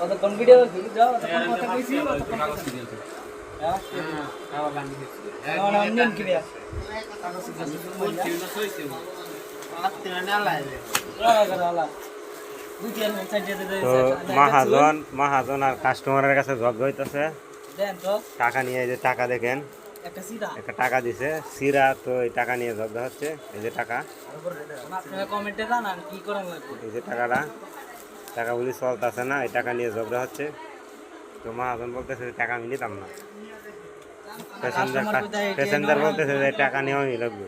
কতক্ষণ ভিডিও যাও তখন কথা কইছি তখন কাগজ দিয়েছে হ্যাঁ আবার গান্ধী দিয়েছে না নিয়ম কি রে কাগজ দিয়েছে বলছি না কইছি আত্তে না লাইলে আলা মহাজন আর কাস্টমারের কাছে জগ হইতেছে টাকা নিয়ে এই যে টাকা দেখেন একটা টাকা দিছে সিরা তো এই টাকা নিয়ে জব্দ হচ্ছে এই যে টাকা এই যে টাকা বলি চলতেছে না এই টাকা নিয়ে জব্দ হচ্ছে তো মহাজন বলতেছে টাকা আমি নিতাম না প্যাসেঞ্জার বলতেছে যে টাকা নেওয়া আমি লাগবে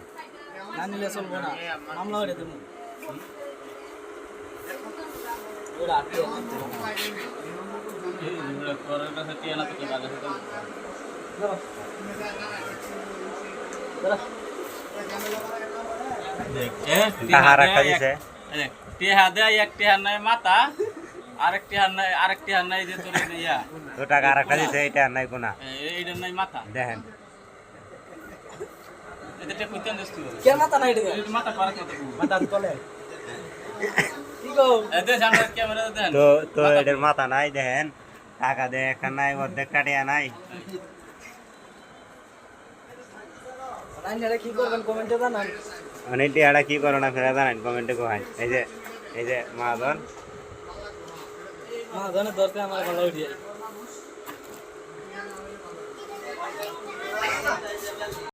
মাথা আরেকটি হার নাই যে তোর ইয়া তো টাকা আরেকটা দিছে এটা নাই কোনা এইটা নাই মাথা দেখেন এটা কইতেন দস্তি কে মাথা নাই এটা মাথা পারক মাথা তলে কি গো এতে সামনে ক্যামেরা দেন তো এটার মাথা নাই দেখেন টাকা দেখা নাই অর্ধেক কাটিয়া নাই আপনারা কি করবেন কমেন্টে জানান অনেকটি এটা কি করো না ফেরা জানেন কমেন্টে কোহাই এই যে মহাজন দরকার আমার ভালো উঠিয়ে